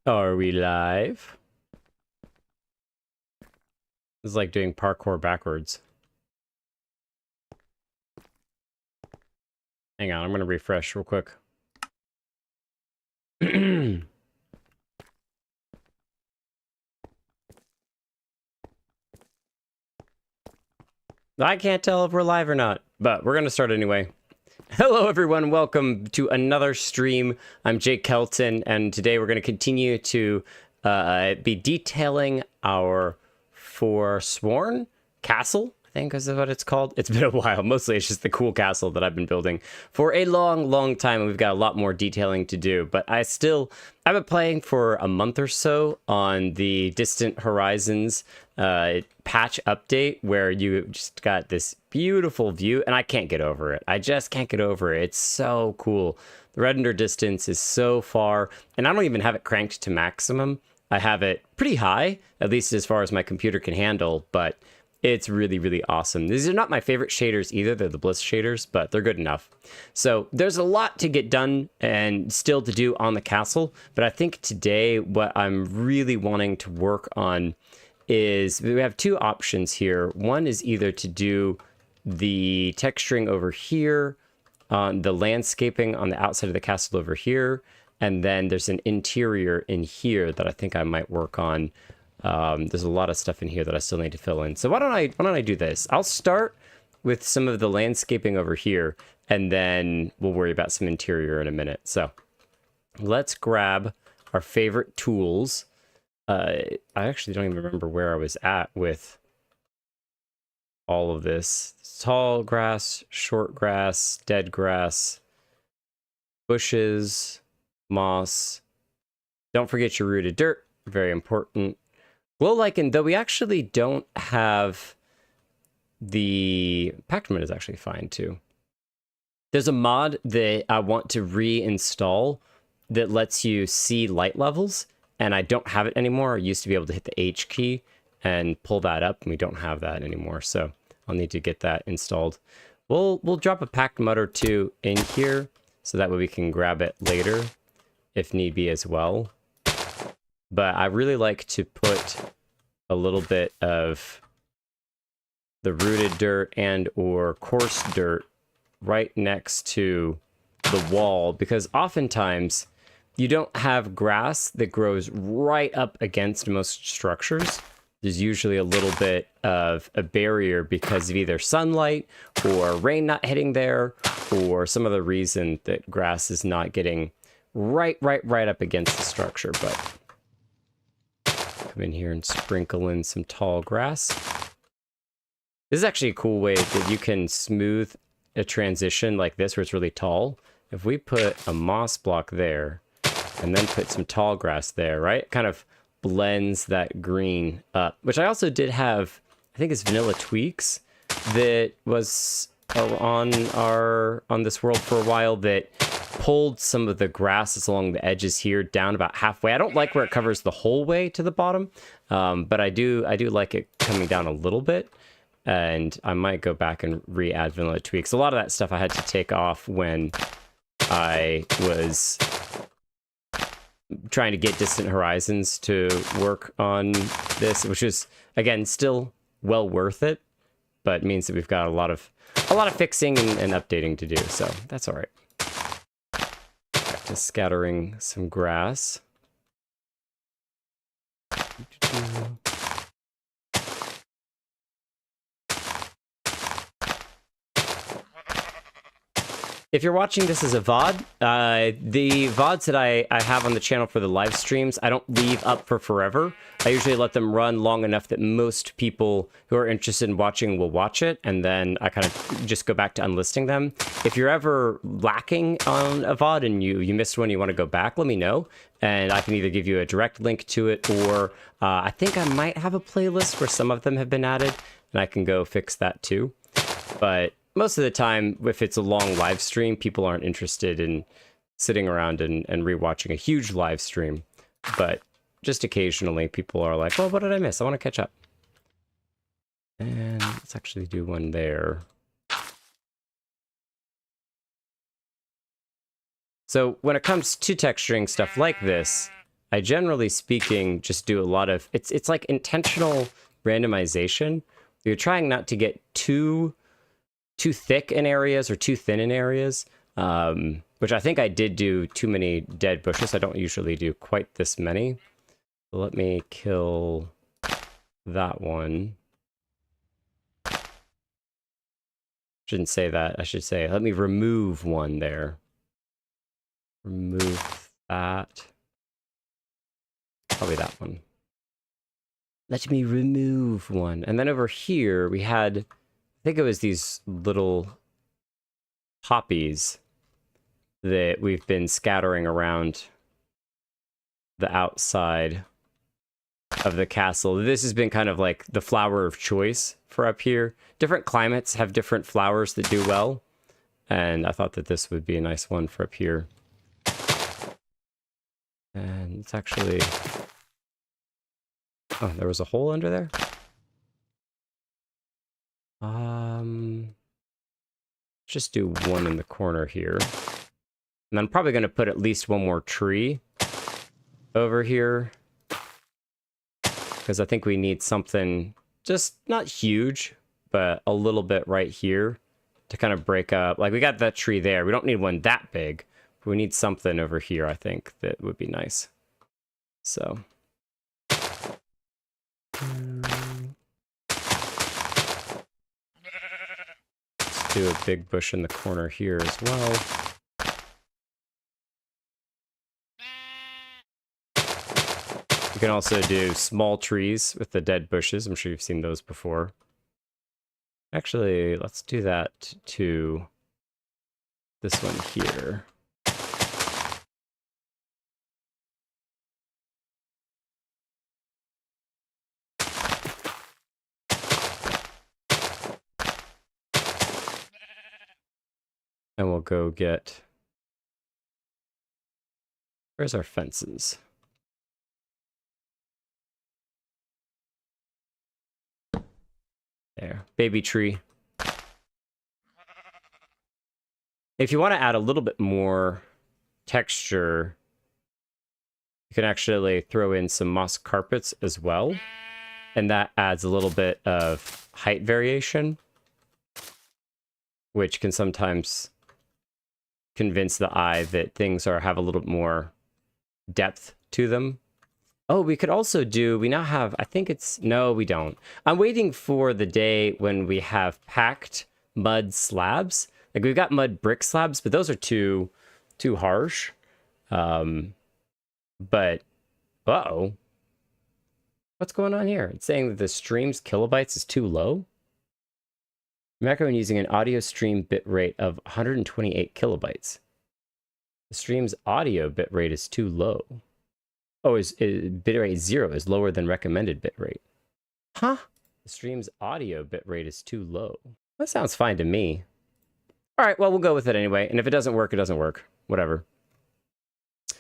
Are we live? This is like doing parkour backwards. Hang on, I'm gonna refresh real quick. I can't tell if we're live or not, but we're gonna start anyway. Hello everyone, welcome to another stream. I'm Jake Kelton, and today we're gonna continue to be detailing our Forsworn castle, I think is what it's called. It's been a while. Mostly it's just the cool castle that I've been building for a long time, and we've got a lot more detailing to do. But I've been playing for a month or so on the Distant Horizons patch update, where you just got this beautiful view, and I can't get over it. I just can't get over it. It's so cool. The render distance is so far, and I don't even have it cranked to maximum. I have it pretty high, at least as far as my computer can handle, but it's really awesome. These are not my favorite shaders either. They're the Bliss shaders, but they're good enough. So there's a lot to get done and still to do on the castle, but I think today what I'm really wanting to work on is we have two options here. One is either to do the texturing over here, on the landscaping on the outside of the castle over here, and then there's an interior in here that I think I might work on. There's a lot of stuff in here that I still need to fill in. So why don't I do this? I'll start with some of the landscaping over here, and then we'll worry about some interior in a minute. So let's grab our favorite tools. I actually don't even remember where I was at with all of this. Tall grass, short grass, dead grass, bushes, moss. Don't forget your rooted dirt, very important. Glow lichen, though we actually don't have the Pactman is actually fine too. There's a mod that I want to reinstall that lets you see light levels, and I don't have it anymore. I used to be able to hit the H key and pull that up, and we don't have that anymore, so I'll need to get that installed. We'll drop a packed mud or two in here, so that way we can grab it later if need be as well. But I really like to put a little bit of the rooted dirt and or coarse dirt right next to the wall, because oftentimes you don't have grass that grows right up against most structures. There's usually a little bit of a barrier because of either sunlight or rain not hitting there, or some other reason that grass is not getting right up against the structure. But come in here and sprinkle in some tall grass. This is actually a cool way that you can smooth a transition like this where it's really tall. If we put a moss block there and then put some tall grass there, right? It kind of blends that green up, which I also did have, I think it's Vanilla Tweaks that was on this world for a while, that pulled some of the grasses along the edges here down about halfway. I don't like where it covers the whole way to the bottom, but I do like it coming down a little bit, and I might go back and re-add Vanilla Tweaks. A lot of that stuff I had to take off when I was trying to get Distant Horizons to work on this, which is, again, still well worth it, but means that we've got a lot of fixing and updating to do, so that's all right. Back to scattering some grass. If you're watching this as a VOD, the VODs that I have on the channel for the live streams, I don't leave up for forever. I usually let them run long enough that most people who are interested in watching will watch it, and then I kind of just go back to unlisting them. If you're ever lacking on a VOD and you missed one, you want to go back, let me know, and I can either give you a direct link to it, or I think I might have a playlist where some of them have been added, and I can go fix that too. But most of the time, if it's a long live stream, people aren't interested in sitting around and rewatching a huge live stream. But just occasionally, people are like, well, what did I miss? I want to catch up. And let's actually do one there. So when it comes to texturing stuff like this, I generally speaking just do a lot of, it's like intentional randomization. You're trying not to get too thick in areas or too thin in areas, which I think I did do too many dead bushes. I don't usually do quite this many. So let me kill that one. Shouldn't say that. I should say, let me remove one there. Remove that. Probably that one. Let me remove one. And then over here, we had, I think it was these little poppies that we've been scattering around the outside of the castle. This has been kind of like the flower of choice for up here. Different climates have different flowers that do well, and I thought that this would be a nice one for up here. And it's actually... Oh, there was a hole under there? Just do one in the corner here. And I'm probably going to put at least one more tree over here, because I think we need something just not huge, but a little bit right here to kind of break up. Like, we got that tree there. We don't need one that big, but we need something over here, I think, that would be nice. So. Let's do a big bush in the corner here as well. You can also do small trees with the dead bushes. I'm sure you've seen those before. Actually, let's do that to this one here. And we'll go get... Where's our fences? There, baby tree. If you want to add a little bit more texture, you can actually throw in some moss carpets as well. And that adds a little bit of height variation, which can sometimes convince the eye that things have a little bit more depth to them. Oh, we could also do, we now have, I think it's, no, we don't. I'm waiting for the day when we have packed mud slabs. Like, we've got mud brick slabs, but those are too harsh. But, uh-oh. What's going on here? It's saying that the stream's kilobytes is too low. Macro when using an audio stream bitrate of 128 kilobytes. The stream's audio bitrate is too low. Oh, bitrate 0 is lower than recommended bitrate. Huh? The stream's audio bitrate is too low. That sounds fine to me. All right, well, we'll go with it anyway. And if it doesn't work, it doesn't work. Whatever.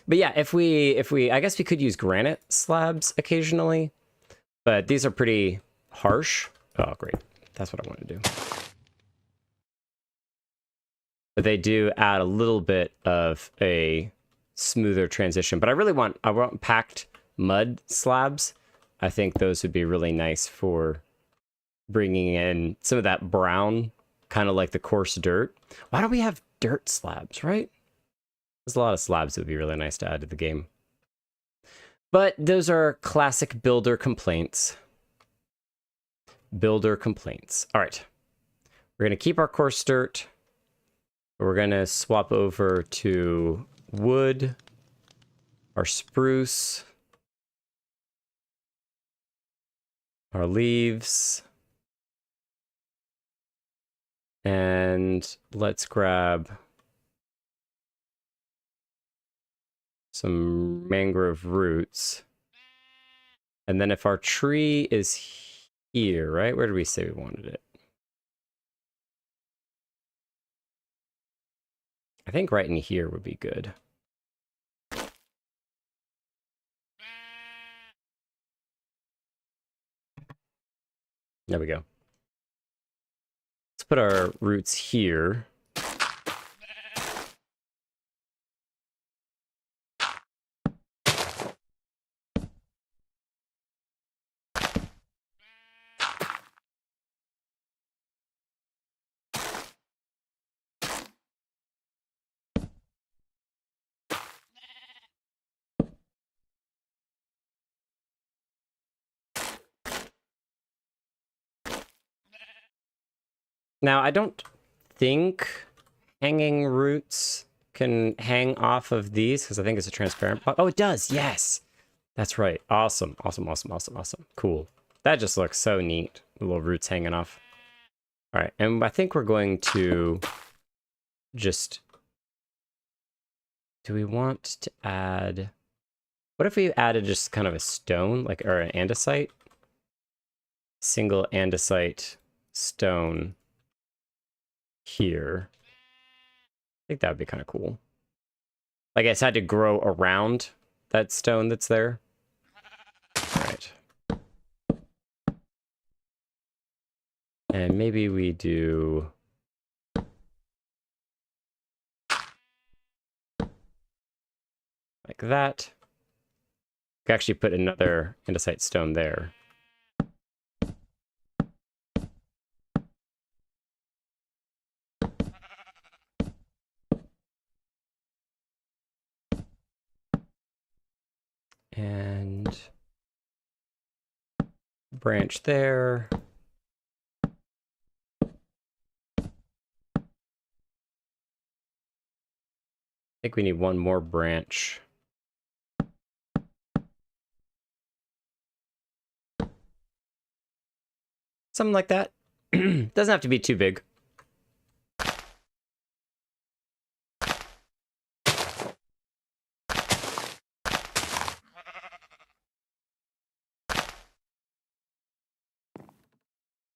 But yeah, if we, I guess we could use granite slabs occasionally, but these are pretty harsh. Oh, great. That's what I want to do. But they do add a little bit of a smoother transition. But I want packed mud slabs. I think those would be really nice for bringing in some of that brown, kind of like the coarse dirt. Why don't we have dirt slabs, right? There's a lot of slabs that would be really nice to add to the game. But those are classic builder complaints. Builder complaints. All right. We're going to keep our coarse dirt. We're going to swap over to wood, our spruce, our leaves, and let's grab some mangrove roots. And then if our tree is here, right? Where did we say we wanted it? I think right in here would be good. There we go. Let's put our roots here. Now, I don't think hanging roots can hang off of these because I think it's a transparent pot. Oh, it does. Yes. That's right. Awesome. Awesome, awesome, awesome, awesome. Cool. That just looks so neat. The little roots hanging off. All right. And I think we're going to just... Do we want to add... What if we added just kind of a stone, like, or an andesite? Single andesite stone here. I think that would be kind of cool. Like, I just had to grow around that stone that's there. All right. And maybe we do... like that. We could actually put another andesite stone there. And branch there. I think we need one more branch. Something like that. Doesn't have to be too big.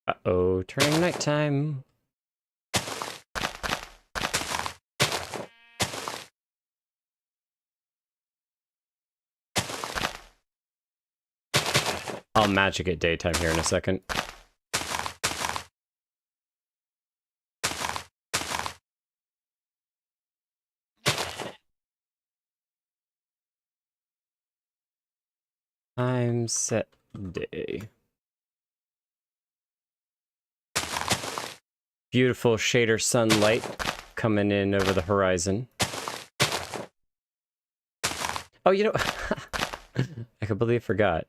Uh-oh, turning nighttime. I'll magic it daytime here in a second. Time set day. Beautiful shader sunlight coming in over the horizon. Oh, you know, I completely forgot.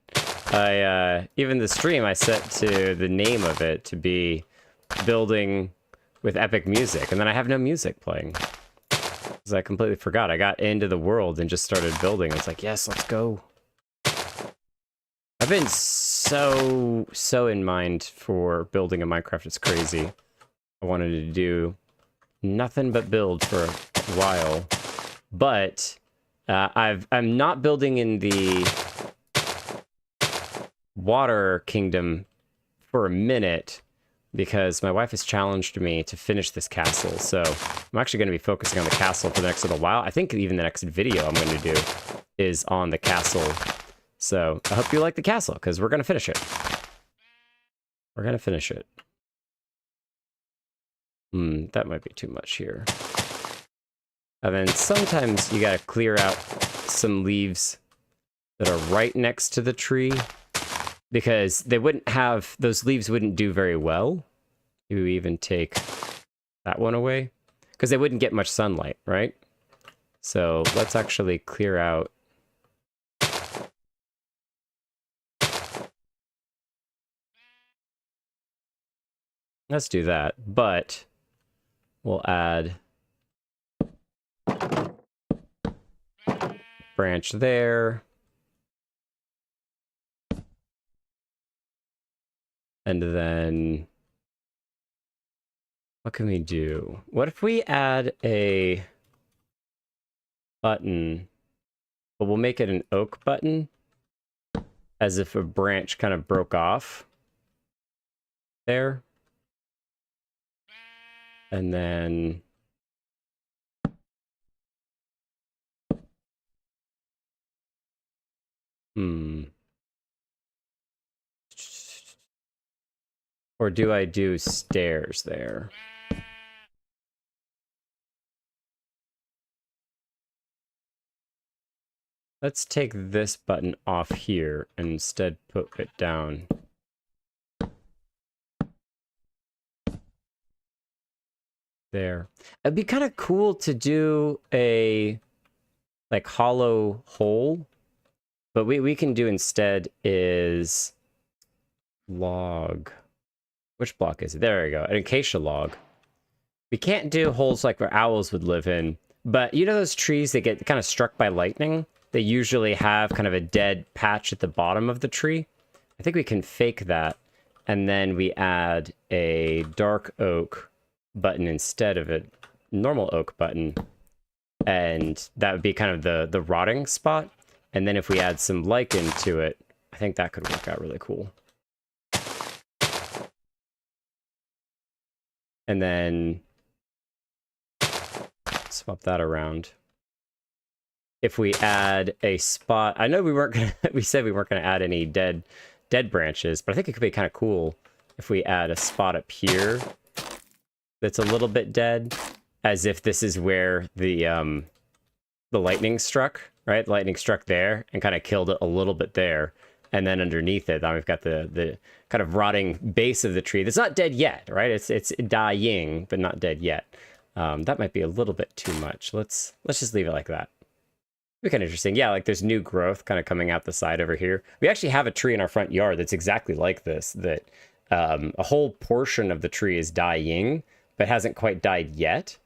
Even the stream I set to the name of it to be building with epic music, and then I have no music playing. Because I completely forgot. I got into the world and just started building. It's like, yes, let's go. I've been so in mind for building a Minecraft. It's crazy. I wanted to do nothing but build for a while, but I'm not building in the Water Kingdom for a minute because my wife has challenged me to finish this castle. So I'm actually going to be focusing on the castle for the next little while. I think even the next video I'm going to do is on the castle. So I hope you like the castle because we're going to finish it. We're going to finish it. That might be too much here. And then sometimes you got to clear out some leaves that are right next to the tree because they wouldn't have, those leaves wouldn't do very well. Maybe we even take that one away because they wouldn't get much sunlight, right? So let's actually clear out. Let's do that, but we'll add branch there. And then what can we do? What if we add a button, but we'll make it an oak button as if a branch kind of broke off there. And then or do I do stairs there? Let's take this button off here and instead put it down. There. It'd be kind of cool to do a like hollow hole, but we can do instead is log. Which block is it? There we go. An acacia log. We can't do holes like where owls would live in, but you know those trees that get kind of struck by lightning? They usually have kind of a dead patch at the bottom of the tree. I think we can fake that, and then we add a dark oak button instead of a normal oak button, and that would be kind of the rotting spot. And then if we add some lichen to it, I think that could work out really cool. And then swap that around. If we add a spot, I know we weren't gonna, we said we weren't gonna add any dead branches, but I think it could be kind of cool if we add a spot up here that's a little bit dead, as if this is where the lightning struck, right? The lightning struck there and kind of killed it a little bit there. And then underneath it, then we've got the kind of rotting base of the tree that's not dead yet, right? It's dying, but not dead yet. That might be a little bit too much. Let's just leave it like that. Be kind of interesting. Yeah, like there's new growth kind of coming out the side over here. We actually have a tree in our front yard that's exactly like this, that a whole portion of the tree is dying, but hasn't quite died yet.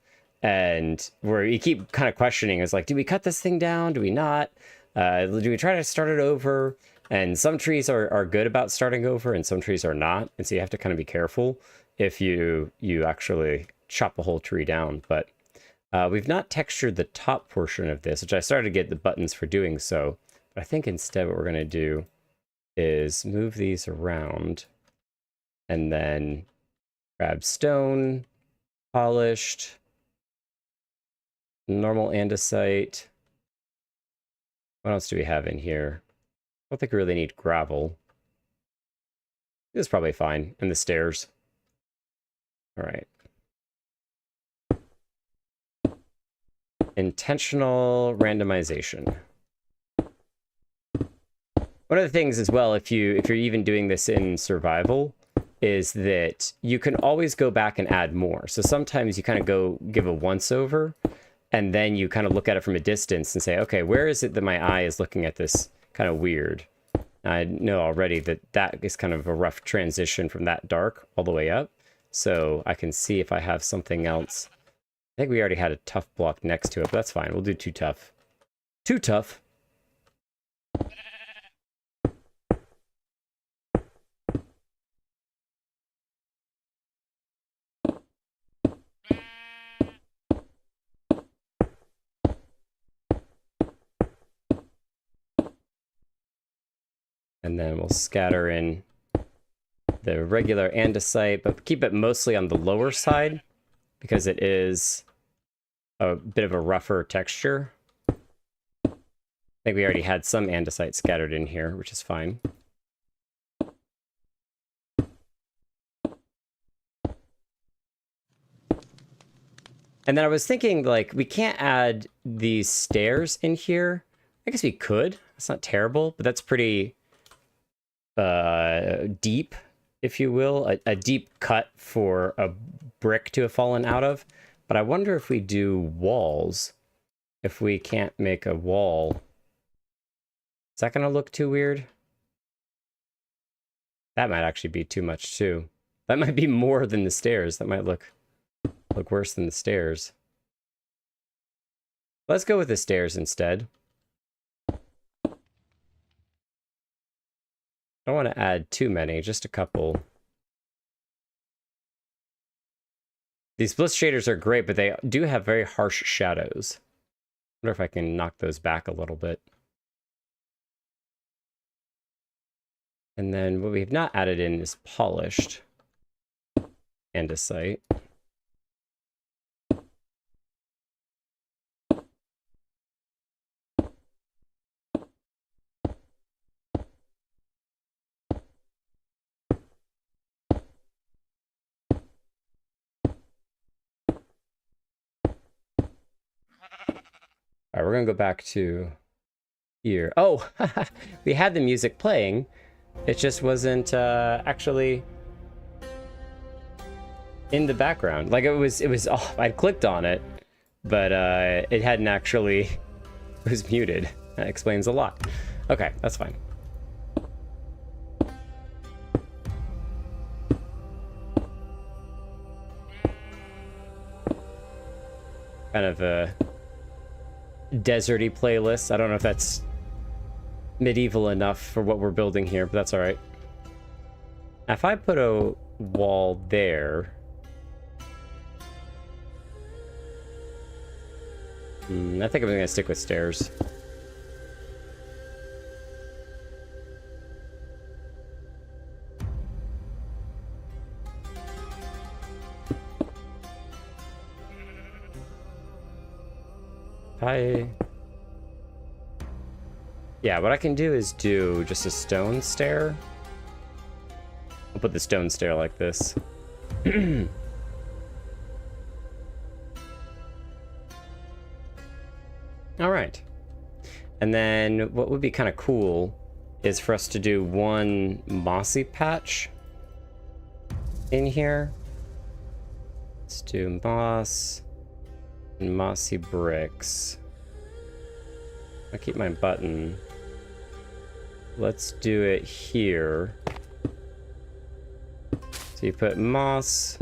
And where you keep kind of questioning is like, do we cut this thing down? Do we not? Do we try to start it over? And some trees are good about starting over and some trees are not. And so you have to kind of be careful if you actually chop a whole tree down. But we've not textured the top portion of this, which I started to get the buttons for doing so. But I think instead what we're going to do is move these around and then grab stone, polished, normal andesite. What else do we have in here? I don't think we really need gravel. This is probably fine. And the stairs. All right. Intentional randomization. One of the things as well, if you're even doing this in survival, is that you can always go back and add more. So sometimes you kind of go give a once over, and then you kind of look at it from a distance and say, okay, where is it that my eye is looking at this kind of weird? I know already that that is kind of a rough transition from that dark all the way up. So I can see if I have something else. I think we already had a tough block next to it, but that's fine. We'll do too tough. Too tough. And then we'll scatter in the regular andesite, but keep it mostly on the lower side because it is a bit of a rougher texture. I think we already had some andesite scattered in here, which is fine. And then I was thinking, like, we can't add these stairs in here. I guess we could. It's not terrible, but that's pretty deep, if you will. A deep cut for a brick to have fallen out of. But I wonder if we do walls, if we can't make a wall. Is that going to look too weird? That might actually be too much too. That might be more than the stairs. That might look worse than the stairs. Let's go with the stairs instead. I don't want to add too many, just a couple. These bliss shaders are great, but they do have very harsh shadows. I wonder if I can knock those back a little bit. And then what we have not added in is polished andesite. All right, we're gonna go back to here. Oh, we had the music playing. It just wasn't actually in the background. Like it was oh, I'd clicked on it, but it hadn't actually, it was muted. That explains a lot. Okay, that's fine. kind of a deserty playlist. I don't know if that's medieval enough for what we're building here, but that's all right. If I put a wall there, I think I'm gonna stick with stairs. Yeah, what I can do is do just a stone stair. I'll put the stone stair like this. All right. And then what would be kind of cool is for us to do one mossy patch in here. Let's do moss and mossy bricks. I'll keep my button. Let's do it here. So you put moss.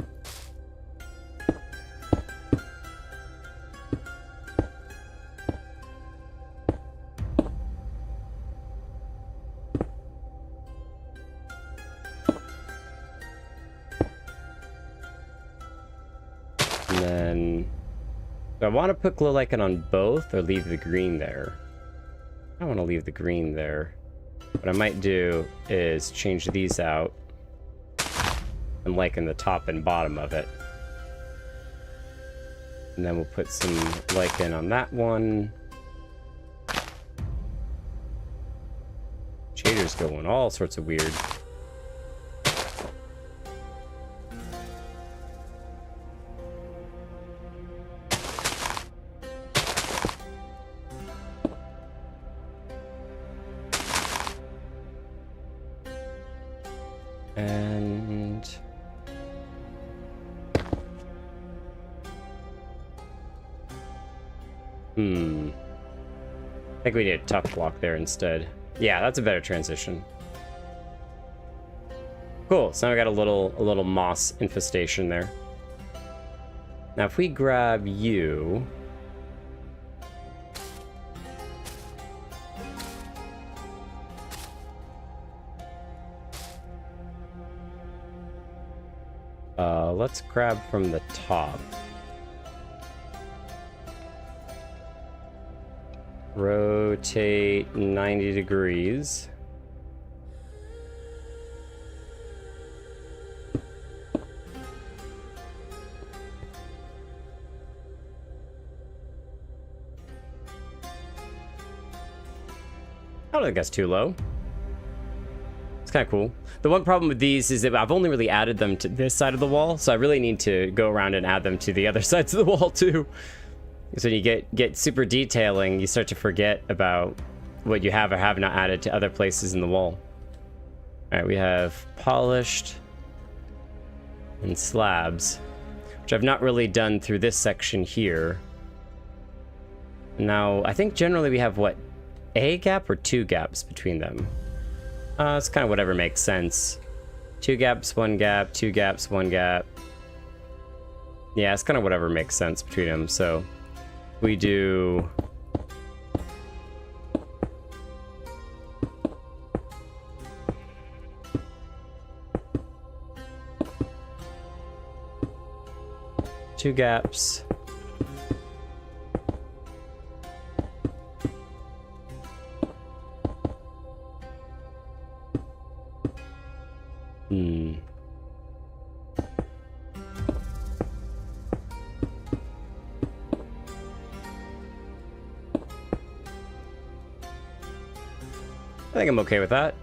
And then, do I want to put glow lichen on both or leave the green there? I want to leave the green there. What I might do is change these out and lichen the top and bottom of it. And then we'll put some lichen on that one. Shaders going all sorts of weird. And I think we need a tuck block there instead. Yeah, that's a better transition. Cool. So now we got a little moss infestation there. Now if we grab you, let's grab from the top. Rotate 90 degrees. I don't think that's too low. It's kind of cool. The one problem with these is that I've only really added them to this side of the wall, so I really need to go around and add them to the other sides of the wall too. So when you get super detailing, you start to forget about what you have or have not added to other places in the wall. All right, we have polished and slabs, which I've not really done through this section here. Now, I think generally we have, what, a gap or two gaps between them? It's kind of whatever makes sense. 2 gaps, 1 gap, 2 gaps, 1 gap. Yeah, it's kind of whatever makes sense between them. So we do two gaps. I think I'm okay with that.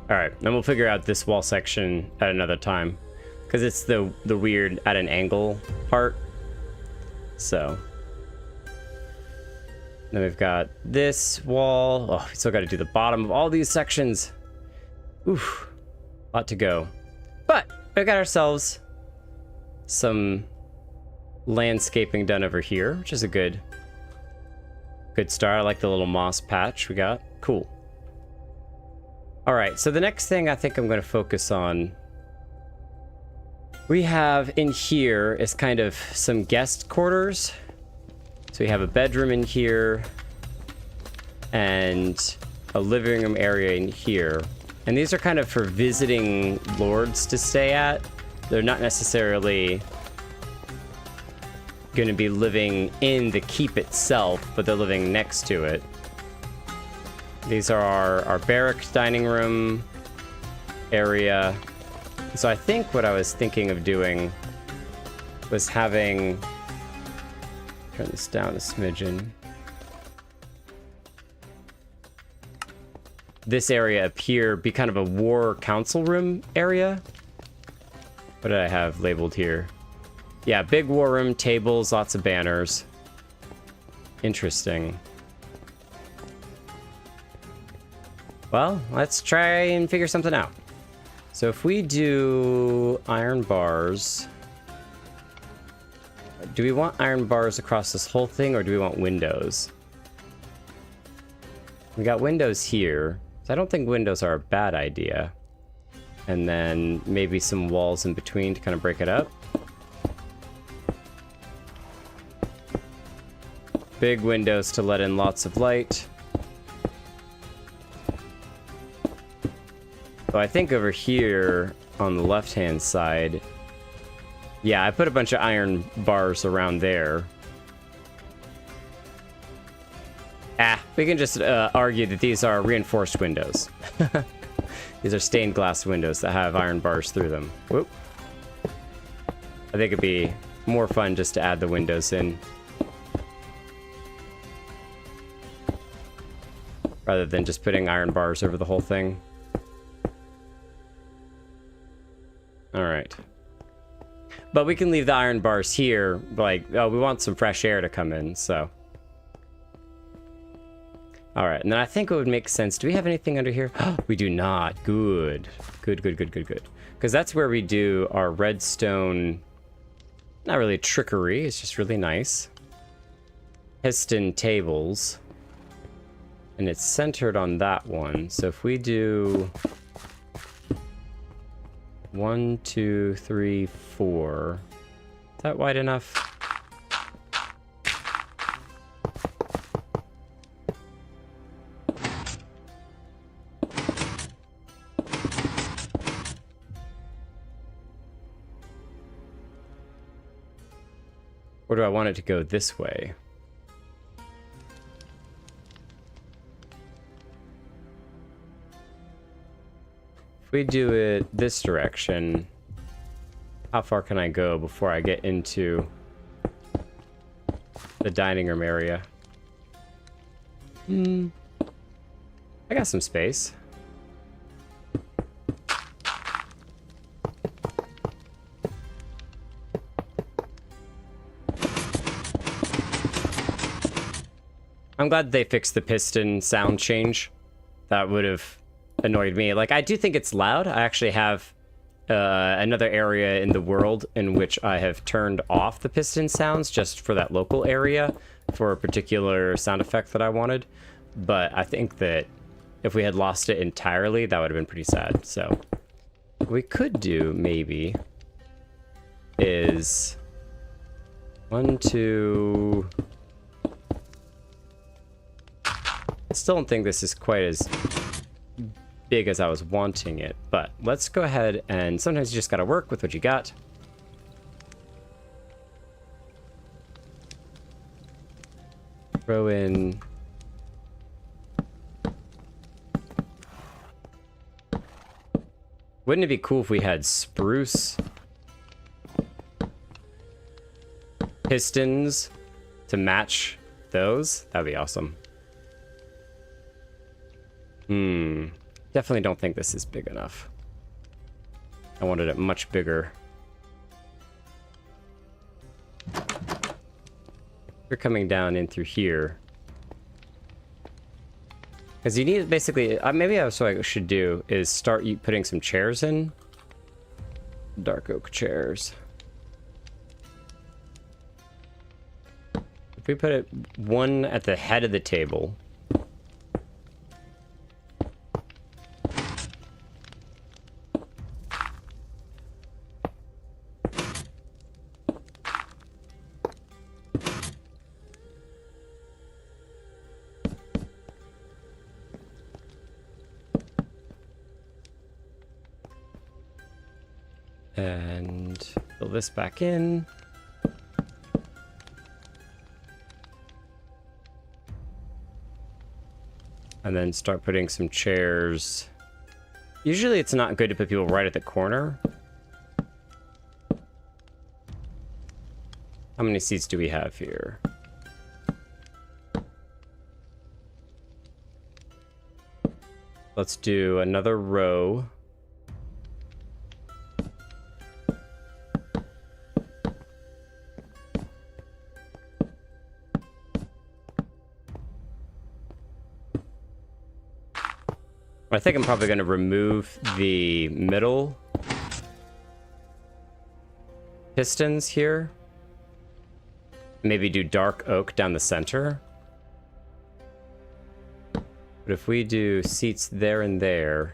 All right, then we'll figure out this wall section at another time, because it's the weird at an angle part. So then we've got this wall. Oh, we still got to do the bottom of all these sections. Oof, a lot to go. But we got ourselves some landscaping done over here, which is a good start. I like the little moss patch we got. Cool. All right, so the next thing I think I'm going to focus on, we have in here is kind of some guest quarters. So we have a bedroom in here and a living room area in here. And these are kind of for visiting lords to stay at. They're not necessarily going to be living in the keep itself, but they're living next to it. These are our barrack dining room area. So I think what I was thinking of doing was having, turn this down a smidgen, this area up here be kind of a war council room area. What did I have labeled here? Yeah, big war room, tables, lots of banners. Interesting. Well, let's try and figure something out. So if we do iron bars, do we want iron bars across this whole thing, or do we want windows? We got windows here, so I don't think windows are a bad idea. And then maybe some walls in between to kind of break it up. Big windows to let in lots of light. So I think over here on the left-hand side, yeah, I put a bunch of iron bars around there. We can just argue that these are reinforced windows. These are stained glass windows that have iron bars through them. Whoop. I think it'd be more fun just to add the windows in, rather than just putting iron bars over the whole thing. All right. But we can leave the iron bars here, like, oh, we want some fresh air to come in, so. All right, and then I think it would make sense. Do we have anything under here? We do not. Good. Good. Because that's where we do our redstone, not really trickery, it's just really nice. Piston tables. And it's centered on that one. So if we do 1, 2, 3, 4. Is that wide enough? Or do I want it to go this way? If we do it this direction, how far can I go before I get into the dining room area? I got some space. I'm glad they fixed the piston sound change. That would have annoyed me. Like, I do think it's loud. I actually have another area in the world in which I have turned off the piston sounds just for that local area for a particular sound effect that I wanted. But I think that if we had lost it entirely, that would have been pretty sad. So what we could do maybe is 1, 2... I still don't think this is quite as big as I was wanting it, but let's go ahead, and sometimes you just gotta work with what you got. Throw in wouldn't it be cool if we had spruce pistons to match those? That'd be awesome. Definitely don't think this is big enough. I wanted it much bigger. You're coming down in through here. Because you need basically, maybe that's what I should do is start putting some chairs in. Dark oak chairs. If we put it one at the head of the table. And fill this back in. And then start putting some chairs. Usually it's not good to put people right at the corner. How many seats do we have here? Let's do another row. I think I'm probably going to remove the middle pistons here. Maybe do dark oak down the center. But if we do seats there and there.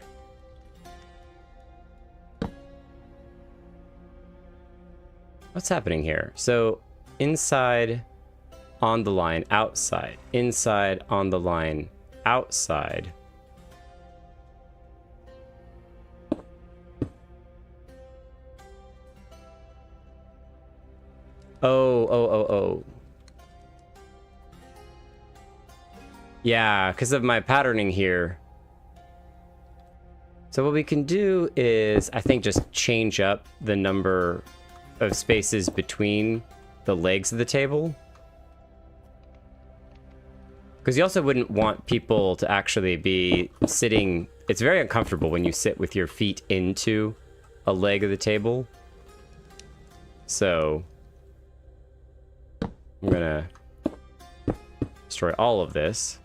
What's happening here? So inside on the line, outside. Inside on the line, outside. Oh. Yeah, because of my patterning here. So what we can do is, I think, just change up the number of spaces between the legs of the table. Because you also wouldn't want people to actually be sitting... It's very uncomfortable when you sit with your feet into a leg of the table. So... I'm gonna destroy all of this.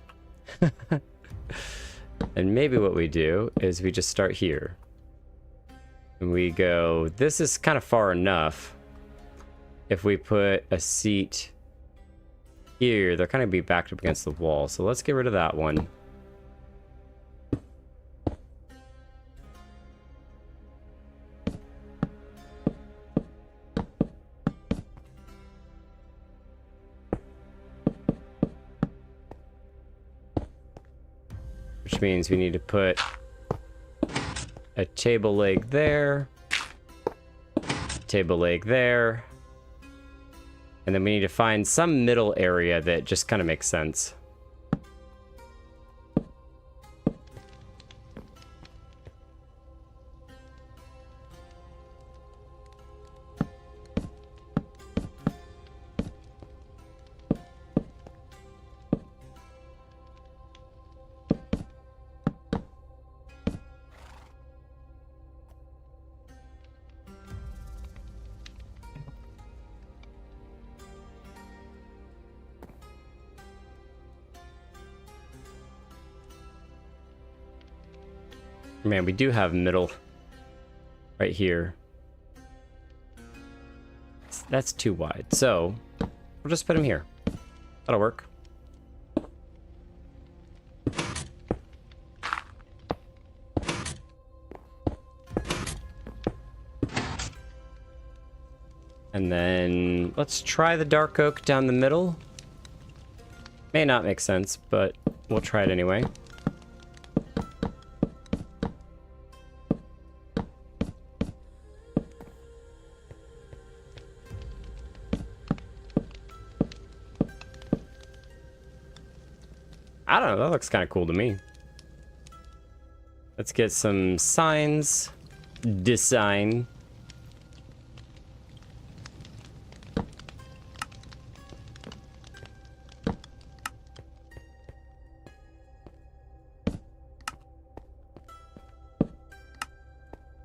And maybe what we do is we just start here. And we go, this is kind of far enough. If we put a seat here, they're kind of be backed up against the wall. So let's get rid of that one. Which means we need to put a table leg there, table leg there, and then we need to find some middle area that just kind of makes sense. Man, we do have middle right here. That's too wide. So we'll just put him here. That'll work. And then let's try the dark oak down the middle. May not make sense, but we'll try it anyway. I don't know, that looks kind of cool to me. Let's get some signs. Design.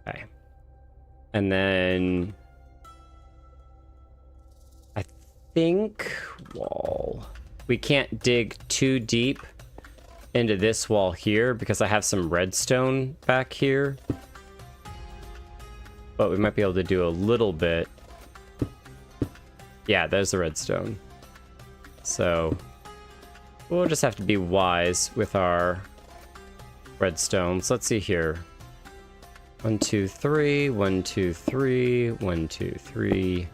Okay. And then I think wall. We can't dig too deep into this wall here because I have some redstone back here. But we might be able to do a little bit. Yeah, there's the redstone. So we'll just have to be wise with our redstones. Let's see here. 1, 2, 3, 1, 2, 3, 1, 2, 3.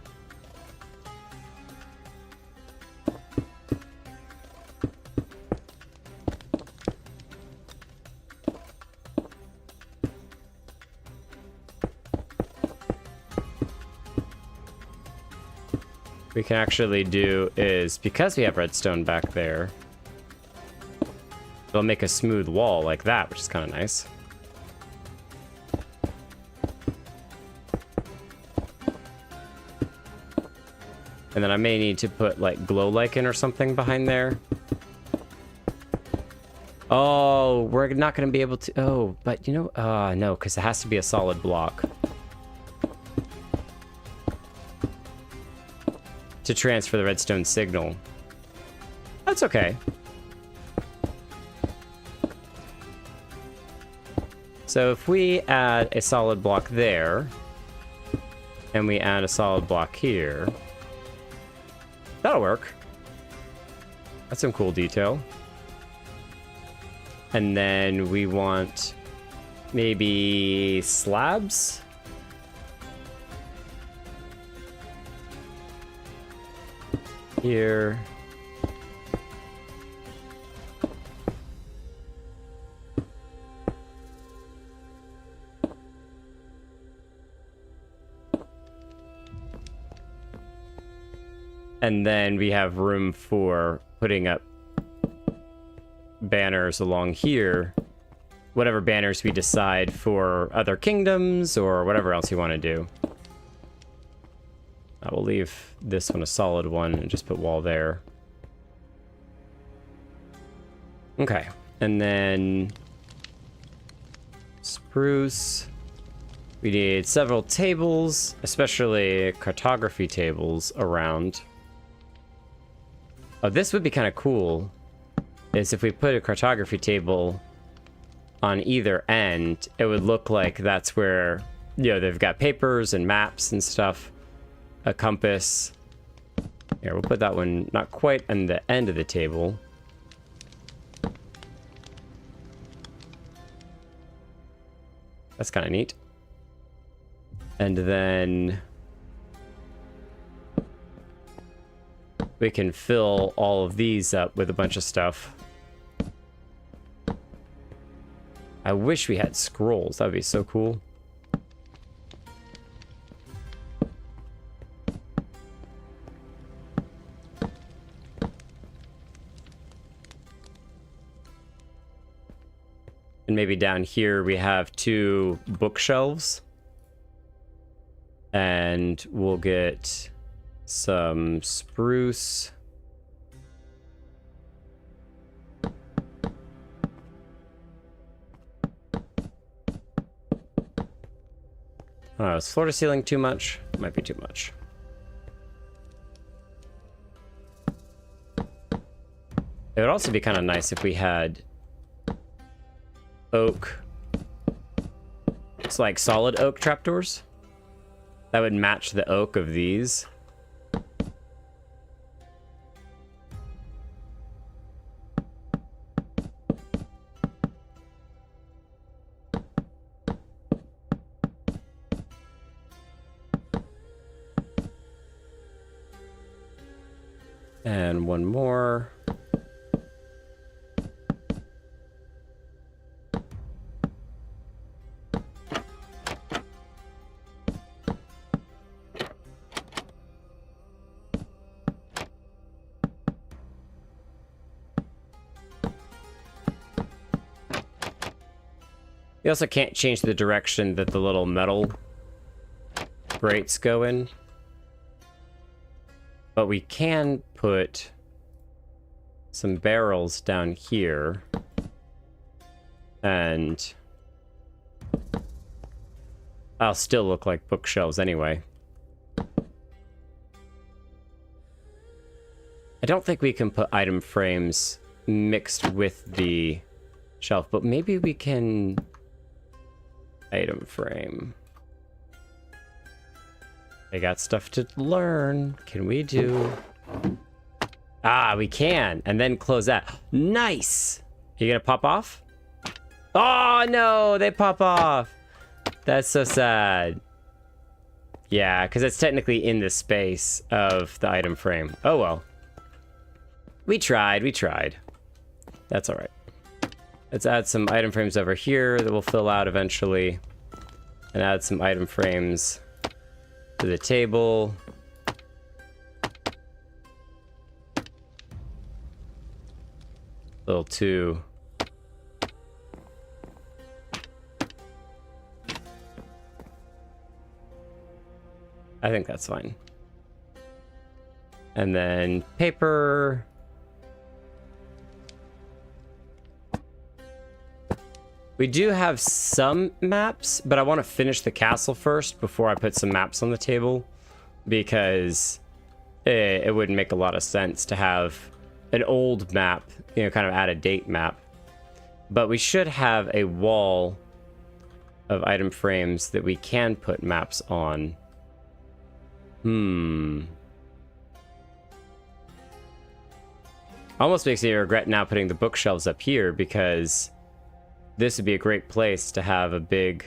We can actually do is, because we have redstone back there, it'll make a smooth wall like that, which is kind of nice. And then I may need to put like glow lichen or something behind there. Oh, we're not going to be able to. Oh, but you know, no, because it has to be a solid block to transfer the redstone signal. That's okay. So if we add a solid block there, and we add a solid block here, that'll work. That's some cool detail. And then we want maybe slabs. Here. And then we have room for putting up banners along here. Whatever banners we decide for other kingdoms or whatever else you want to do. I will leave this one a solid one and just put wall there. Okay. And then spruce. We need several tables, especially cartography tables around. Oh, this would be kind of cool, is if we put a cartography table on either end, it would look like that's where, you know, they've got papers and maps and stuff, a compass. Here, we'll put that one not quite on the end of the table. That's kind of neat. And then we can fill all of these up with a bunch of stuff. I wish we had scrolls. That would be so cool. And maybe down here we have 2 bookshelves. And we'll get some spruce. Oh, is floor to ceiling too much? Might be too much. It would also be kind of nice if we had oak. It's like solid oak trapdoors. That would match the oak of these. And one more. You also can't change the direction that the little metal grates go in. But we can put some barrels down here. And I'll still look like bookshelves anyway. I don't think we can put item frames mixed with the shelf, but maybe we can item frame. I got stuff to learn. Can we do... Ah, we can. And then close that. Nice! You gonna pop off? Oh, no! They pop off! That's so sad. Yeah, because it's technically in the space of the item frame. Oh, well. We tried. That's all right. Let's add some item frames over here that will fill out eventually. And add some item frames to the table. Little two. I think that's fine. And then paper. We do have some maps, but I want to finish the castle first before I put some maps on the table, because it wouldn't make a lot of sense to have an old map, you know, kind of out of date map. But we should have a wall of item frames that we can put maps on. Almost makes me regret now putting the bookshelves up here, because this would be a great place to have a big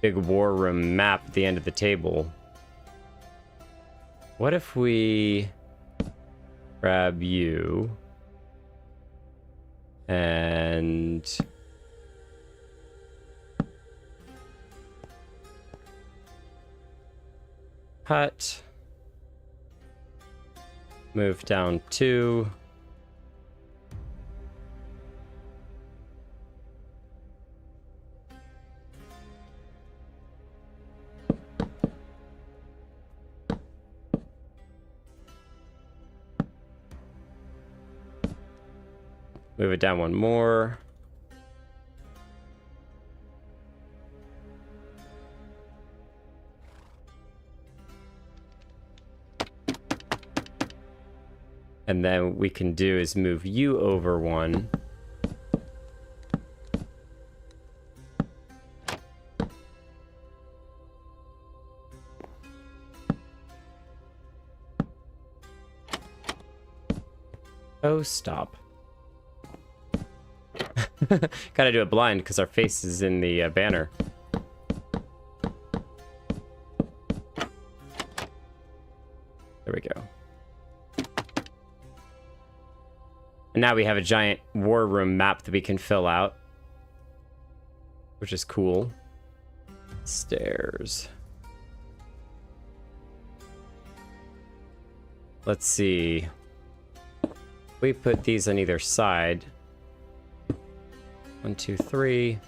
war room map at the end of the table. What if we grab you and cut, move down 2, move it down 1 more. And then we can do is move you over 1. Oh, stop. Gotta do it blind because our face is in the banner. There we go. And now we have a giant war room map that we can fill out, which is cool. Stairs. Let's see. We put these on either side. 1, 2, 3.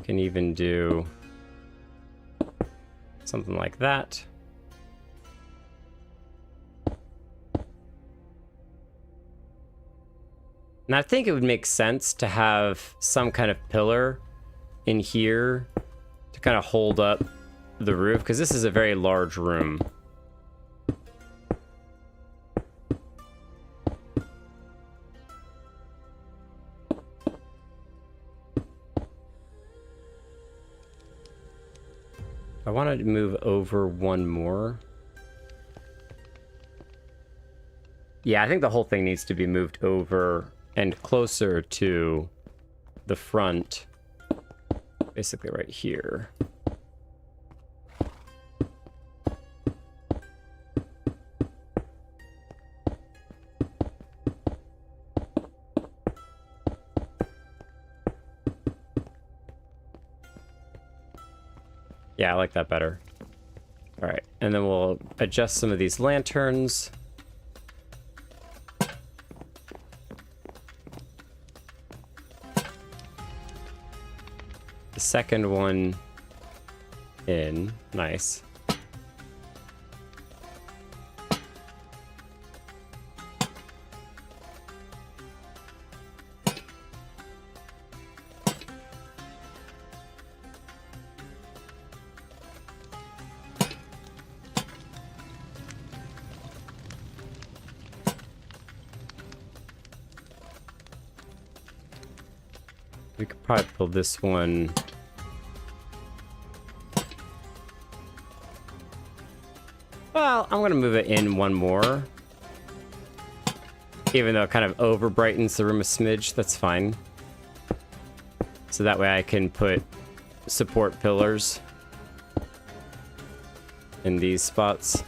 Can even do something like that. And I think it would make sense to have some kind of pillar in here to kind of hold up the roof, because this is a very large room. I wanted to move over 1 more. Yeah, I think the whole thing needs to be moved over and closer to the front. Basically right here. Yeah, I like that better. All right, and then we'll adjust some of these lanterns. The second one in. Nice. We could probably build this one. Well, I'm gonna move it in one more. Even though it kind of over brightens the room a smidge, that's fine. So that way I can put support pillars in these spots,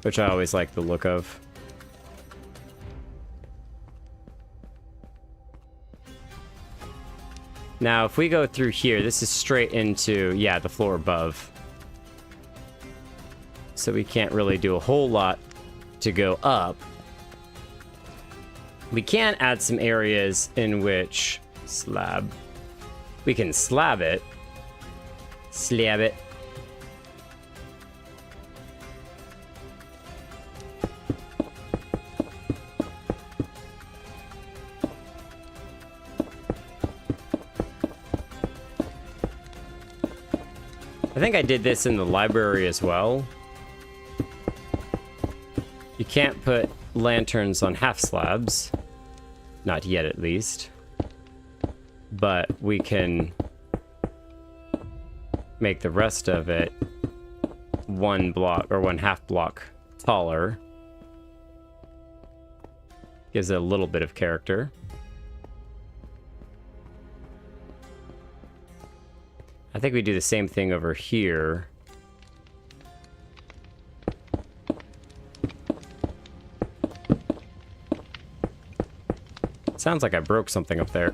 which I always like the look of. Now, if we go through here, this is straight into, yeah, the floor above. So we can't really do a whole lot to go up. We can add some areas in which we can slab it. Slab it. I think I did this in the library as well. You can't put lanterns on half slabs. Not yet, at least. But we can make the rest of it one block or one half block taller. Gives it a little bit of character. I think we do the same thing over here. Sounds like I broke something up there.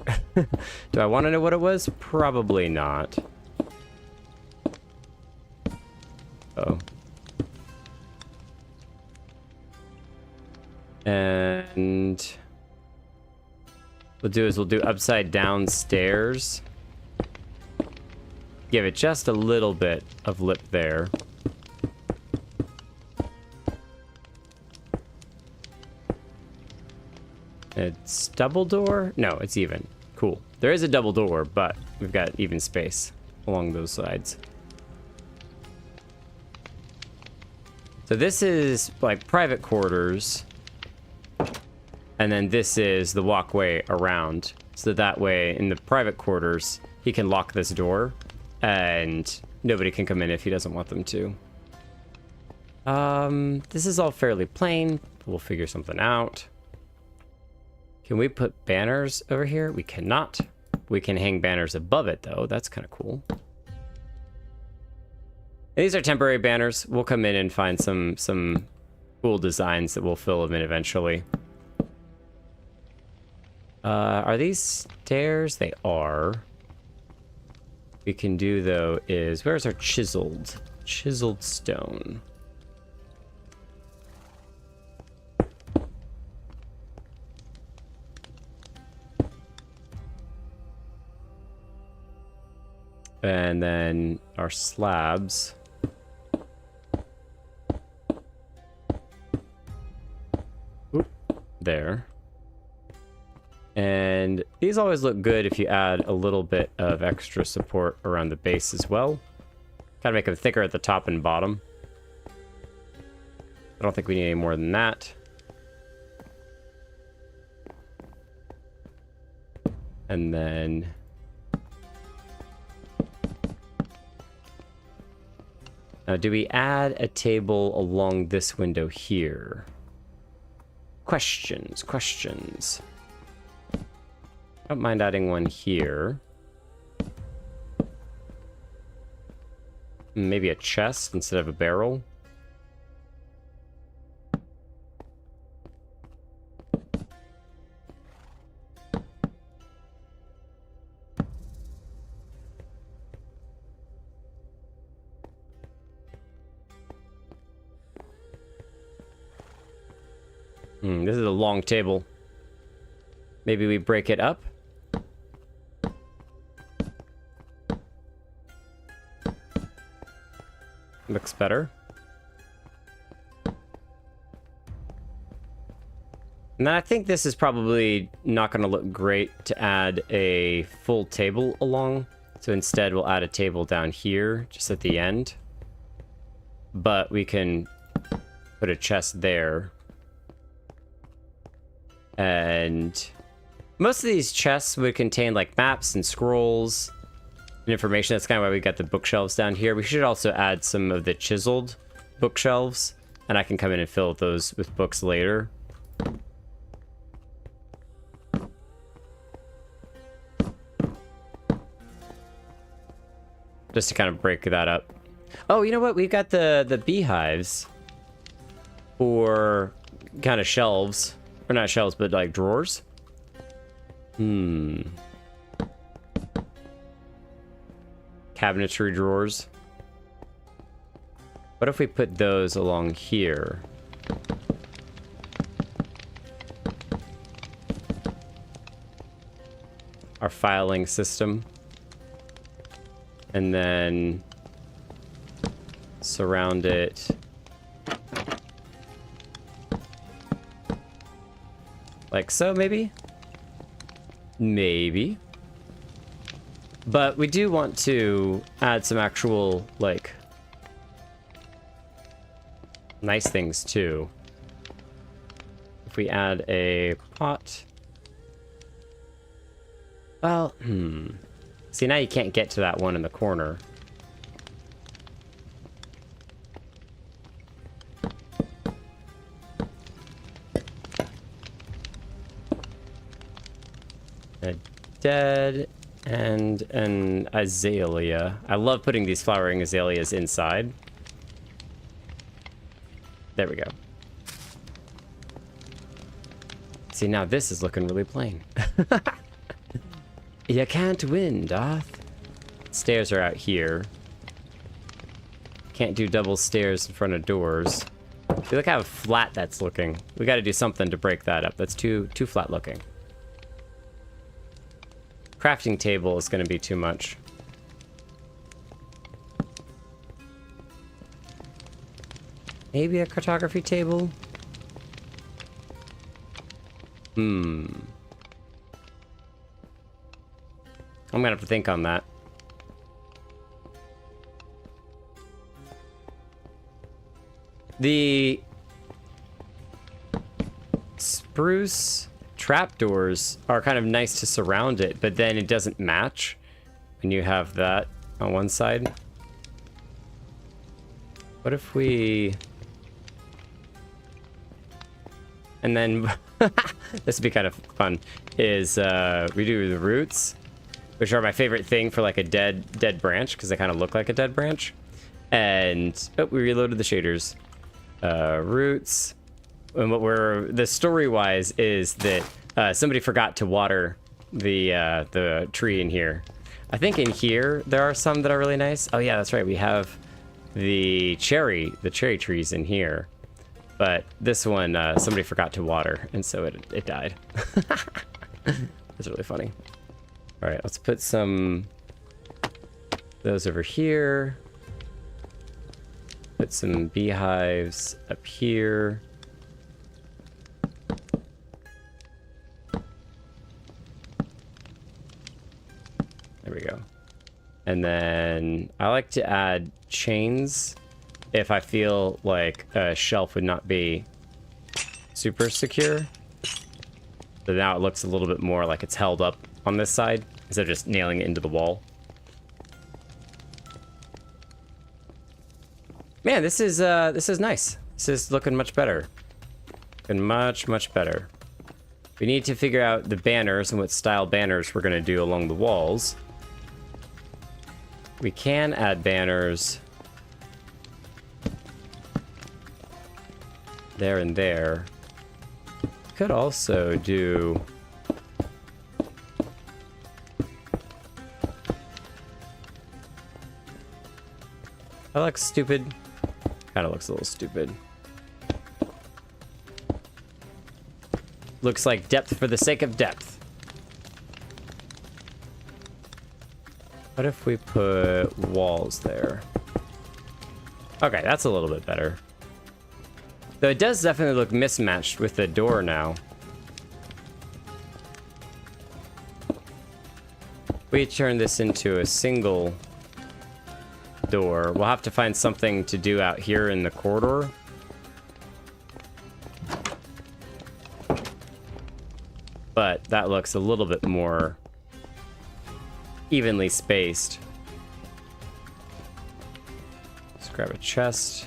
Do I want to know what it was? Probably not. Oh. And we'll do upside down stairs. Give it just a little bit of lip there. It's double door? No, it's even. Cool. There is a double door, but we've got even space along those sides. So this is like private quarters. And then this is the walkway around. So that way, in the private quarters, he can lock this door. And nobody can come in if he doesn't want them to. This is all fairly plain. We'll figure something out. Can we put banners over here? We cannot. We can hang banners above it, though. That's kind of cool. And these are temporary banners. We'll come in and find some cool designs that we'll fill them in eventually. Are these stairs? They are. We can do, though, is... Where's our chiseled stone? And then our slabs. Oop, there. And these always look good if you add a little bit of extra support around the base as well. Kind of make them thicker at the top and bottom. I don't think we need any more than that. And then... Now, do we add a table along this window here? Questions. I don't mind adding one here. Maybe a chest instead of a barrel. This is a long table. Maybe we break it up. Looks better. And then I think this is probably not going to look great to add a full table along. So instead we'll add a table down here, just at the end. But we can put a chest there. And Most of these chests would contain like maps and scrolls and information. That's kind of why we got the bookshelves down here. We should also add some of the chiseled bookshelves, and I can come in and fill those with books later. Just to kind of break that up. Oh, you know what? We've got the beehives for kind of shelves. Or not shelves, but like drawers. Cabinetry drawers. What if we put those along here? Our filing system. And then surround it. Like so, maybe? Maybe. But we do want to add some actual, like, nice things, too. If we add a pot. Well, See, now you can't get to that one in the corner. A dead and an azalea. I love putting these flowering azaleas inside. There we go. See, now this is looking really plain. You can't win, Darth. Stairs are out here. Can't do double stairs in front of doors. Look how flat that's looking. We got to do something to break that up. That's too flat looking. Crafting table is going to be too much. Maybe a cartography table? I'm gonna have to think on that. The spruce trapdoors are kind of nice to surround it, but then it doesn't match when you have that on one side. What if we... And then, this would be kind of fun, is we do the roots, which are my favorite thing for like a dead branch, because they kind of look like a dead branch. And, oh, we reloaded the shaders. Roots. And what the story-wise is that somebody forgot to water the tree in here. I think in here, there are some that are really nice. Oh yeah, that's right, we have the cherry trees in here. But this one, somebody forgot to water, and so it died. That's really funny. All right, let's put some those over here. Put some beehives up here. There we go. And then I like to add chains if I feel like a shelf would not be super secure. So now it looks a little bit more like it's held up on this side instead of just nailing it into the wall. Man, this is nice. This is looking much better. Looking much better. We need to figure out the banners and what style banners we're gonna do along the walls. We can add banners there and there. Could also do that looks stupid. Kind of looks a little stupid. Looks like depth for the sake of depth. What if we put walls there? Okay, that's a little bit better. Though it does definitely look mismatched with the door now. We turn this into a single door. We'll have to find something to do out here in the corridor. But that looks a little bit more evenly spaced. Let's grab a chest.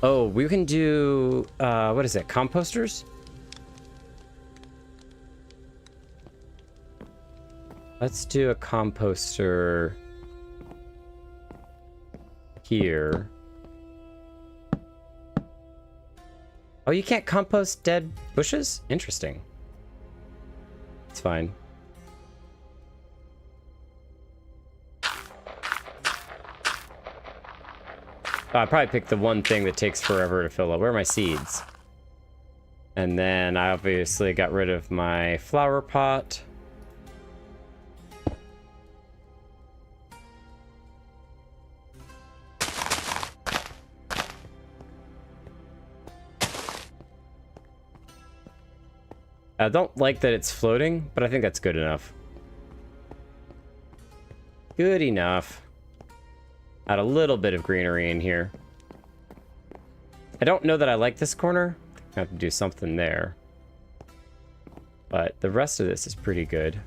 Oh, we can do, what is it, composters? Let's do a composter here. Oh, you can't compost dead bushes? Interesting. It's fine. I probably picked the one thing that takes forever to fill up. Where are my seeds? And then I obviously got rid of my flower pot. I don't like that it's floating, but I think that's good enough. Good enough. Add a little bit of greenery in here. I don't know that I like this corner. I have to do something there. But the rest of this is pretty good.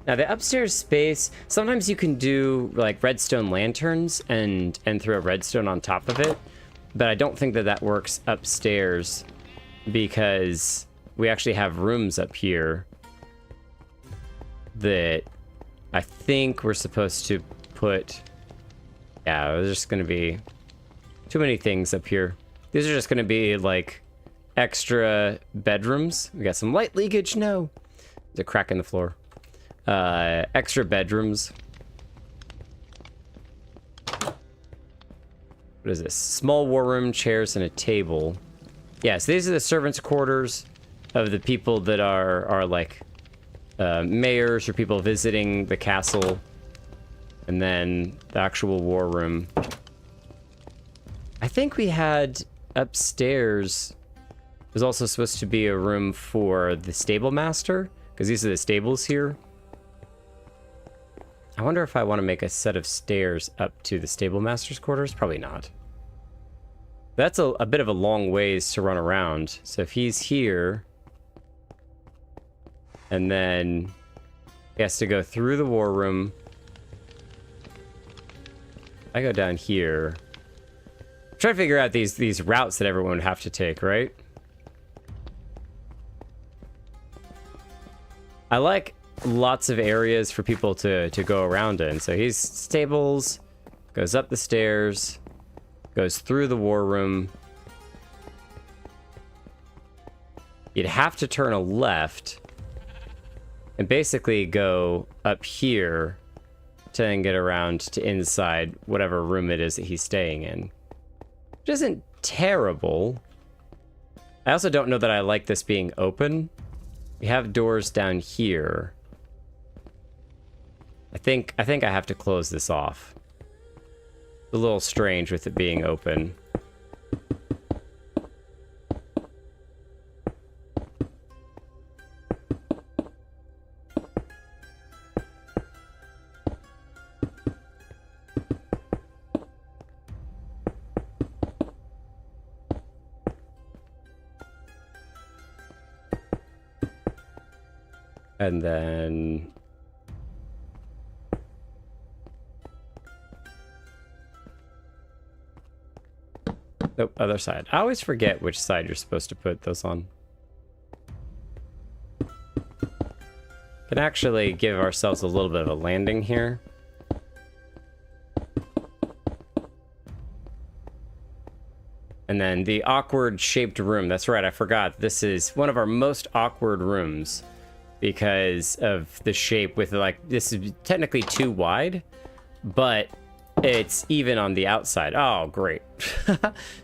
Now the upstairs space, sometimes you can do like redstone lanterns and throw redstone on top of it. But I don't think that that works upstairs because we actually have rooms up here that I think we're supposed to put... Yeah, there's just gonna be too many things up here. These are just gonna be like extra bedrooms. We got some light leakage. No, there's a crack in the floor. Extra bedrooms. What is this? Small war room, chairs, and a table. Yeah, so these are the servants' quarters of the people that are like mayors or people visiting the castle. And then the actual war room. I think we had upstairs was also supposed to be a room for the stable master, because these are the stables here. I wonder if I want to make a set of stairs up to the stable master's quarters. Probably not. That's a bit of a long ways to run around. So if he's here, and then he has to go through the war room. I go down here. I'm trying to figure out these routes that everyone would have to take, right? I like lots of areas for people to go around in. So he's stables, goes up the stairs, goes through the war room. You'd have to turn a left and basically go up here to then get around to inside whatever room it is that he's staying in. Which isn't terrible. I also don't know that I like this being open. We have doors down here. I think I have to close this off. It's a little strange with it being open. And then... Nope, other side. I always forget which side you're supposed to put those on. Can actually give ourselves a little bit of a landing here. And then the awkward shaped room. That's right, I forgot. This is one of our most awkward rooms. Because of the shape with like, this is technically too wide, but it's even on the outside. Oh, great.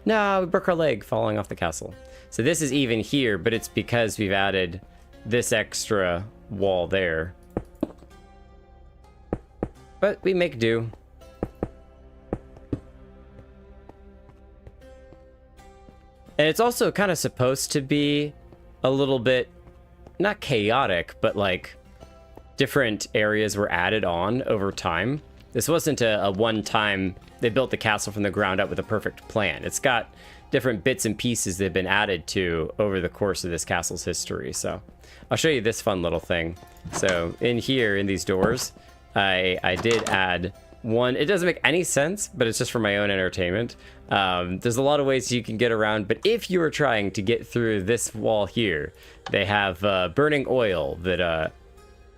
No, we broke our leg falling off the castle. So this is even here, but it's because we've added this extra wall there. But we make do. And it's also kind of supposed to be a little bit, not chaotic, but like different areas were added on over time. This wasn't a one-time, they built the castle from the ground up with a perfect plan. It's got different bits and pieces that have been added to over the course of this castle's history. So I'll show you this fun little thing. So in here, in these doors, I did add one. It doesn't make any sense, but it's just for my own entertainment. There's a lot of ways you can get around, but if you are trying to get through this wall here, they have burning oil that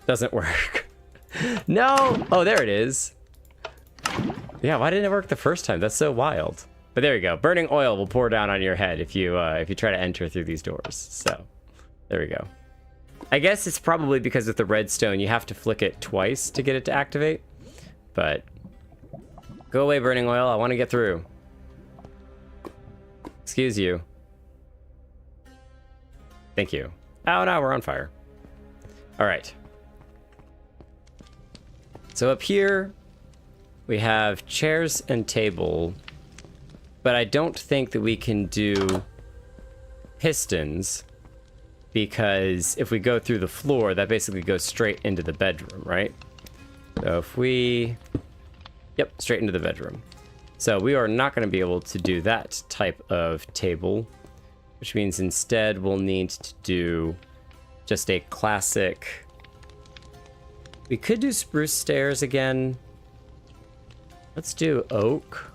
doesn't work. No! Oh, there it is. Yeah, why didn't it work the first time? That's so wild. But there you go. Burning oil will pour down on your head if you try to enter through these doors. So there we go. I guess it's probably because with the redstone, you have to flick it twice to get it to activate. But go away, burning oil. I want to get through. Excuse you. Thank you. Oh, no, we're on fire. All right. So up here, we have chairs and table, but I don't think that we can do pistons because if we go through the floor, that basically goes straight into the bedroom, right? So if we, yep, straight into the bedroom. So we are not going to be able to do that type of table, which means instead we'll need to do just a classic. We could do spruce stairs again. Let's do oak.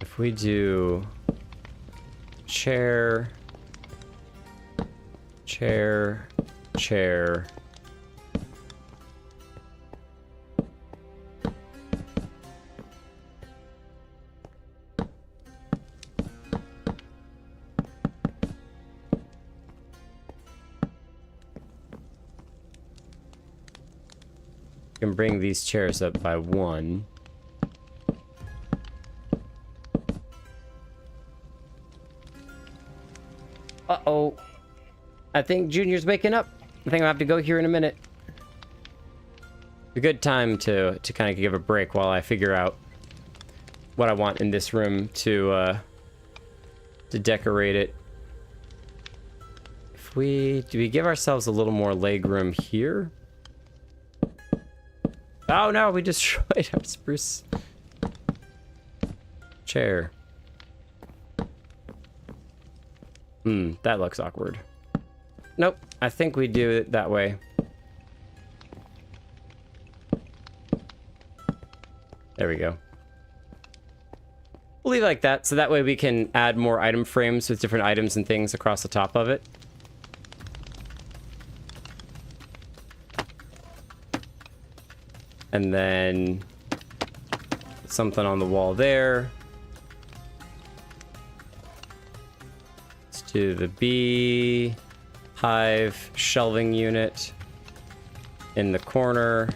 If we do chair, chair, chair. Can bring these chairs up by one. Uh-oh. I think Junior's waking up. I think I'll have to go here in a minute. A good time to kind of give a break while I figure out what I want in this room to decorate it. If do we give ourselves a little more leg room here? Oh no, we destroyed our spruce chair. That looks awkward. Nope, I think we do it that way. There we go. We'll leave it like that, so that way we can add more item frames with different items and things across the top of it. And then something on the wall there. Let's do the bee hive shelving unit in the corner.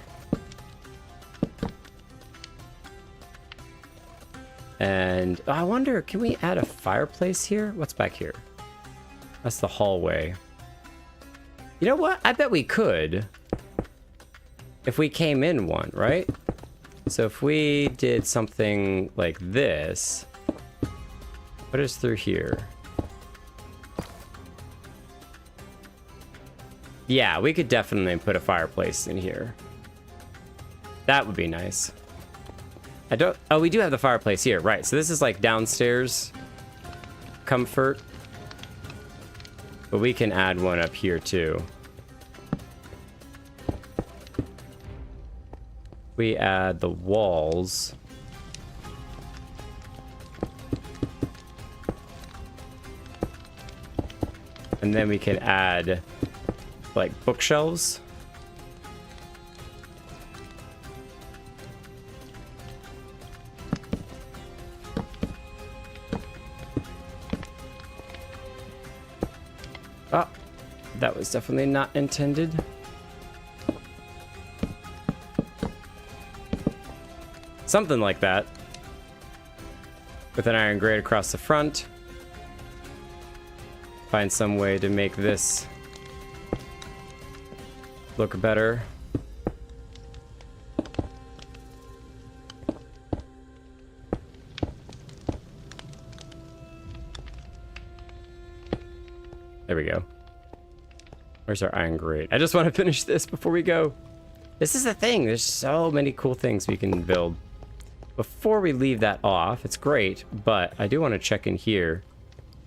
And I wonder, can we add a fireplace here? What's back here? That's the hallway. You know what? I bet we could. If we came in one, right? So if we did something like this, what is through here? Yeah, we could definitely put a fireplace in here. That would be nice. Oh, we do have the fireplace here, right? So this is like downstairs comfort. But we can add one up here too. We add the walls. And then we can add like bookshelves. Oh, that was definitely not intended. Something like that. With an iron grate across the front. Find some way to make this look better. There we go. Where's our iron grate? I just want to finish this before we go. This is the thing. There's so many cool things we can build. Before we leave that off, it's great, but I do want to check in here.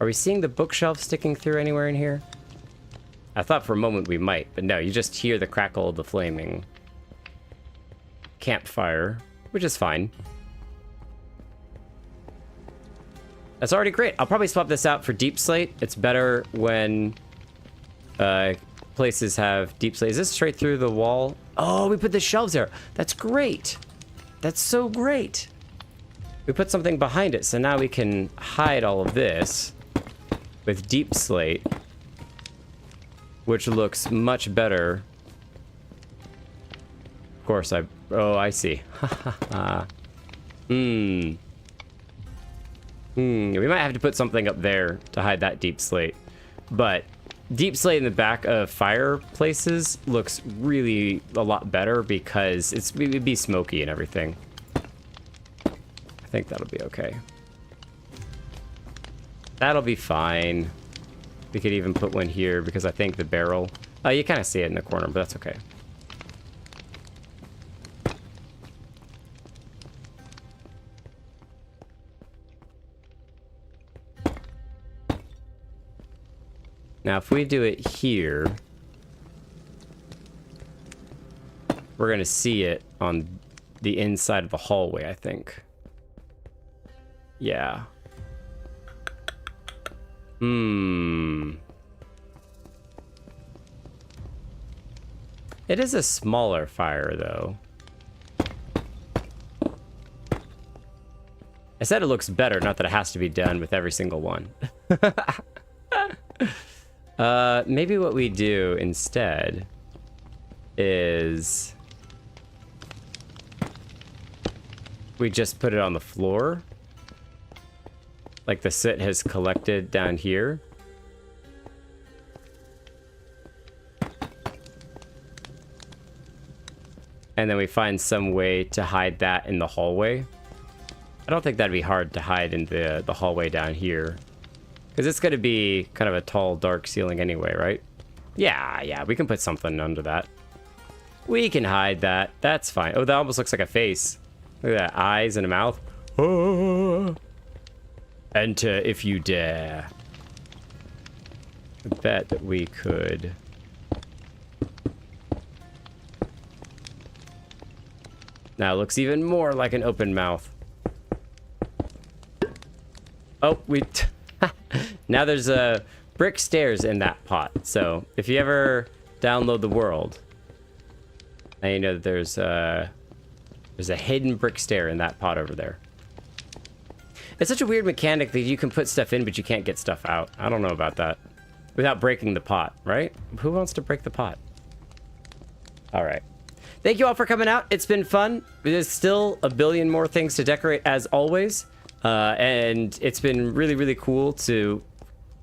Are we seeing the bookshelf sticking through anywhere in here? I thought for a moment we might, but no, you just hear the crackle of the flaming campfire, which is fine. That's already great. I'll probably swap this out for deep slate. It's better when places have deep slate. Is this straight through the wall? Oh, we put the shelves there. That's great. That's so great. We put something behind it, so now we can hide all of this with deep slate, which looks much better. Of course, oh, I see. We might have to put something up there to hide that deep slate. But deep slate in the back of fireplaces looks really a lot better because it would be smoky and everything. I think that'll be okay. That'll be fine. We could even put one here because I think the barrel... Oh, you kind of see it in the corner, but that's okay. Now, if we do it here, we're going to see it on the inside of the hallway, I think. Yeah. It is a smaller fire, though. I said it looks better, not that it has to be done with every single one. Maybe what we do instead is we just put it on the floor. Like the soot has collected down here. And then we find some way to hide that in the hallway. I don't think that'd be hard to hide in the hallway down here. Because it's going to be kind of a tall, dark ceiling anyway, right? Yeah, we can put something under that. We can hide that. That's fine. Oh, that almost looks like a face. Look at that. Eyes and a mouth. Oh. Enter if you dare. I bet that we could... Now it looks even more like an open mouth. Oh, now there's brick stairs in that pot. So if you ever download the world, now you know that there's a hidden brick stair in that pot over there. It's such a weird mechanic that you can put stuff in, but you can't get stuff out. I don't know about that. Without breaking the pot, right? Who wants to break the pot? All right. Thank you all for coming out. It's been fun. There's still a billion more things to decorate as always. And it's been really, really cool to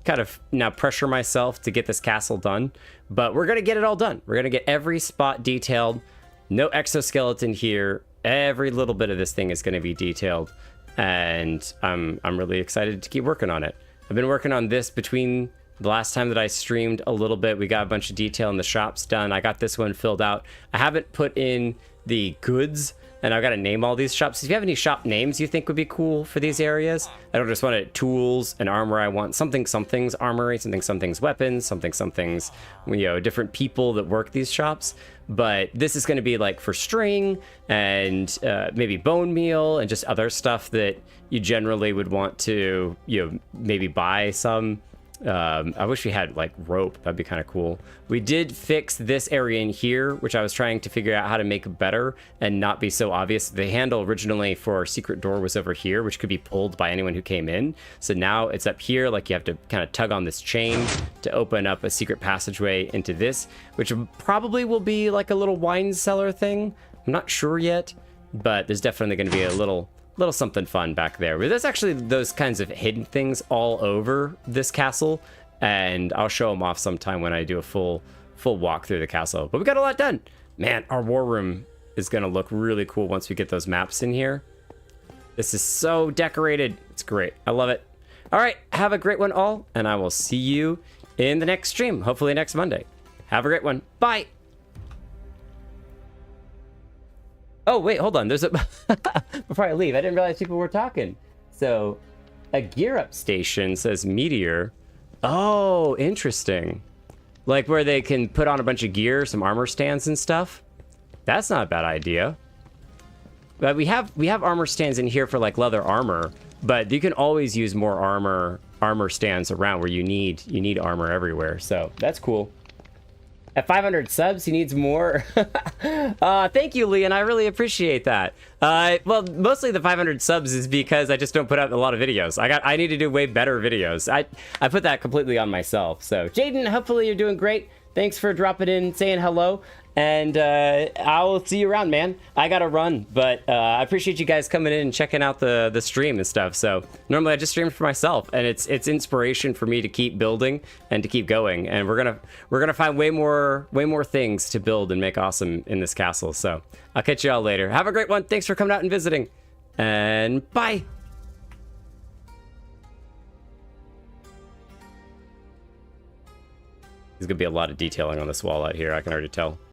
kind of now pressure myself to get this castle done. But we're going to get it all done. We're going to get every spot detailed. No exoskeleton here. Every little bit of this thing is going to be detailed. And I'm really excited to keep working on it. I've been working on this between the last time that I streamed a little bit. We got a bunch of detail in the shops done. I got this one filled out. I haven't put in the goods, and I've got to name all these shops. If you have any shop names you think would be cool for these areas, I don't just want it tools and armor. I want something's armory, something's weapons, something's, you know, different people that work these shops. But this is going to be like for string and maybe bone meal and just other stuff that you generally would want to, you know, maybe buy some. I wish we had like rope. That'd be kind of cool. We did fix this area in here, which I was trying to figure out how to make better and not be so obvious. The handle originally for our secret door was over here, which could be pulled by anyone who came in. So now it's up here. Like you have to kind of tug on this chain to open up a secret passageway into this, which probably will be like a little wine cellar thing. I'm not sure yet. but there's definitely going to be a little something fun back there. But there's actually those kinds of hidden things all over this castle, and I'll show them off sometime when I do a full walk through the castle. But we got a lot done. Man, our war room is going to look really cool once we get those maps in here. This is so decorated. It's great. I love it. All right, have a great one all, and I will see you in the next stream, hopefully next Monday. Have a great one. Bye. Oh, wait, hold on. There's a... Before I leave, I didn't realize people were talking. So, a gear up station says Meteor. Oh, interesting. Like where they can put on a bunch of gear, some armor stands and stuff. That's not a bad idea. But we have armor stands in here for like leather armor, but you can always use more armor stands around where you need armor everywhere. So that's cool. At 500 subs, he needs more. Thank you, Leon. I really appreciate that. Well, mostly the 500 subs is because I just don't put out a lot of videos. I need to do way better videos. I put that completely on myself. So, Jaden, hopefully you're doing great. Thanks for dropping in, saying hello. And I will see you around, man. I gotta run, but I appreciate you guys coming in and checking out the stream and stuff. So normally I just stream for myself, and it's inspiration for me to keep building and to keep going. And we're gonna find way more things to build and make awesome in this castle. So I'll catch you all later. Have a great one. Thanks for coming out and visiting, and bye. There's gonna be a lot of detailing on this wall out here. I can already tell.